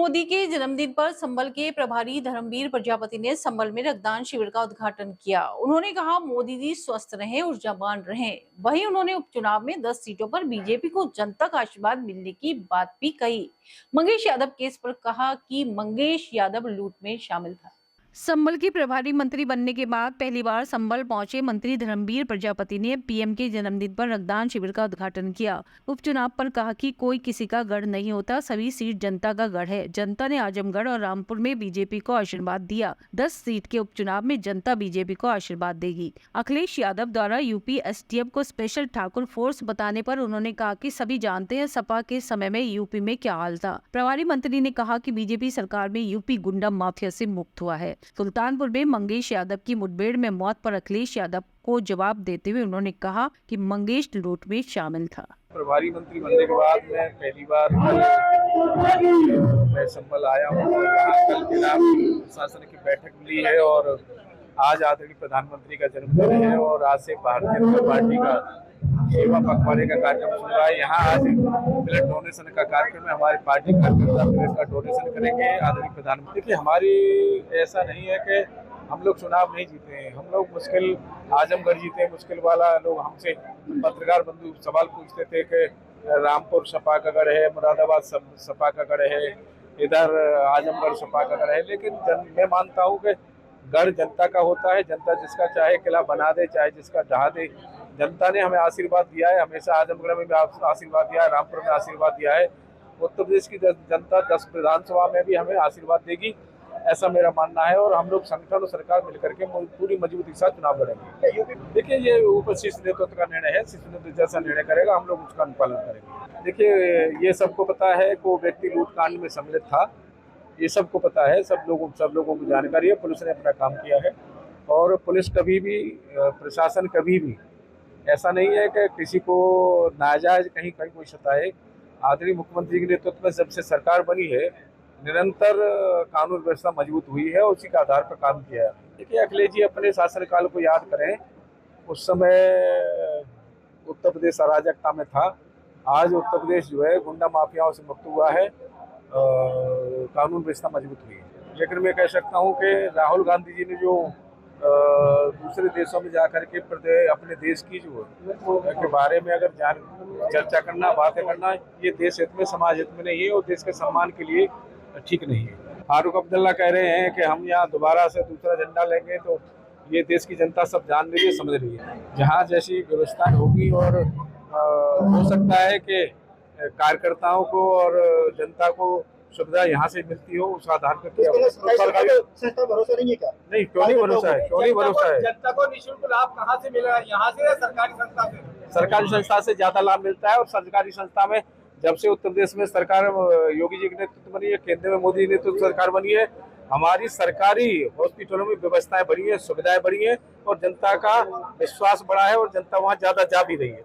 मोदी के जन्मदिन पर संबल के प्रभारी धर्मवीर प्रजापति ने संबल में रक्तदान शिविर का उद्घाटन किया। उन्होंने कहा, मोदी जी स्वस्थ रहें, ऊर्जावान रहें। वहीं उन्होंने उपचुनाव में 10 सीटों पर बीजेपी को जनता का आशीर्वाद मिलने की बात भी कही। मंगेश यादव केस पर कहा कि मंगेश यादव लूट में शामिल था। संबल के प्रभारी मंत्री बनने के बाद पहली बार संबल पहुंचे मंत्री धर्मवीर प्रजापति ने पीएम के जन्मदिन पर रक्तदान शिविर का उद्घाटन किया। उपचुनाव पर कहा कि कोई किसी का गढ़ नहीं होता, सभी सीट जनता का गढ़ है। जनता ने आजमगढ़ और रामपुर में बीजेपी को आशीर्वाद दिया। 10 सीट के उपचुनाव में जनता बीजेपी को आशीर्वाद देगी। अखिलेश यादव द्वारा यूपी एसटीएफ को स्पेशल ठाकुर फोर्स बताने पर उन्होंने कहा कि सभी जानते हैं सपा के समय में यूपी में क्या हाल था। प्रभारी मंत्री ने कहा कि बीजेपी सरकार में यूपी गुंडा माफिया से मुक्त हुआ है। सुल्तानपुर में मंगेश यादव की मुठभेड़ में मौत पर अखिलेश यादव को जवाब देते हुए उन्होंने कहा कि मंगेश लूट में शामिल था। प्रभारी मंत्री बनने के बाद मैं पहली बार मैं संबल आया हूँ और यहाँ कल जिला प्रशासन की बैठक मिली है और आज आदरणीय प्रधानमंत्री का जन्मदिन है और आज से भारतीय जनता पार्टी का सेवा पखवाड़े का कार्यक्रम शुरू हुआ है। यहाँ आज ब्लड डोनेशन का कार्यक्रम है। हमारी पार्टी कार्यकर्ता ब्लड का डोनेशन करेंगे आदरणीय प्रधानमंत्री। देखिए, हमारी ऐसा नहीं है कि हम लोग चुनाव नहीं जीते हैं। हम लोग मुश्किल आजमगढ़ जीते हैं। मुश्किल वाला लोग हमसे पत्रकार बंधु सवाल पूछते थे कि रामपुर सपा का गढ़ है, मुरादाबाद सपा का गढ़ है, इधर आजमगढ़ सपा का गढ़ है। लेकिन मैं मानता हूँ कि गढ़ जनता का होता है। जनता जिसका चाहे किला बना दे, चाहे जिसका ढहा दे। जनता ने हमें आशीर्वाद दिया है, हमेशा आजमगढ़ में भी आशीर्वाद दिया है, रामपुर में आशीर्वाद दिया है। उत्तर प्रदेश की जनता 10 विधानसभा में भी हमें आशीर्वाद देगी, ऐसा मेरा मानना है। और हम लोग संगठन और सरकार मिलकर के पूरी मजबूती के साथ चुनाव लड़ेंगे। देखिए, ये ऊपर शीर्ष नेतृत्व का निर्णय है। शीर्ष नेतृत्व जैसा निर्णय करेगा हम लोग उसका अनुपालन करेंगे। देखिए, ये सबको पता है कि वो व्यक्ति लूटकांड में सम्मिलित था। ये सबको पता है, सब लोगों को जानकारी है। पुलिस ने अपना काम किया है और पुलिस कभी भी, प्रशासन कभी भी ऐसा नहीं है कि किसी को नाजायज कहीं कोई सताए। आदरणीय मुख्यमंत्री के नेतृत्व में जब से सरकार बनी है, निरंतर कानून व्यवस्था मजबूत हुई है और उसी के आधार पर काम किया है। देखिए, अखिलेश जी अपने शासनकाल को याद करें, उस समय उत्तर प्रदेश अराजकता में था। आज उत्तर प्रदेश जो है गुंडा माफियाओं से मुक्त हुआ है, कानून व्यवस्था मजबूत हुई है। लेकिन मैं कह सकता हूँ कि राहुल गांधी जी ने जो दूसरे देशों में जाकर के अपने देश की जो के बारे में अगर चर्चा करना, बातें करना, ये देश हित में, समाज हित में नहीं है और देश के सम्मान के लिए ठीक नहीं है। फारूक अब्दुल्ला कह रहे हैं कि हम यहाँ दोबारा से दूसरा झंडा लेंगे, तो ये देश की जनता सब जान रही है, समझ रही है। जहाँ जैसी व्यवस्था होगी और हो सकता है कि कार्यकर्ताओं को और जनता को सुविधा यहाँ से मिलती हो, उस आधार पर भरोसा नहीं है क्या? नहीं, क्यों नहीं भरोसा है? क्यों नहीं भरोसा है? जनता को निःशुल्क लाभ कहाँ से मिला? यहाँ से या सरकारी संस्था से? सरकारी संस्था से ज्यादा लाभ मिलता है। और सरकारी संस्था में जब से उत्तर प्रदेश में सरकार योगी जी के नेतृत्व बनी है, केंद्र में मोदी नेतृत्व सरकार बनी है, हमारी सरकारी हॉस्पिटलों में व्यवस्थाएं बढ़ी है, सुविधाएं बढ़ी है और जनता का विश्वास बढ़ा है और जनता वहाँ ज्यादा जा भी रही है।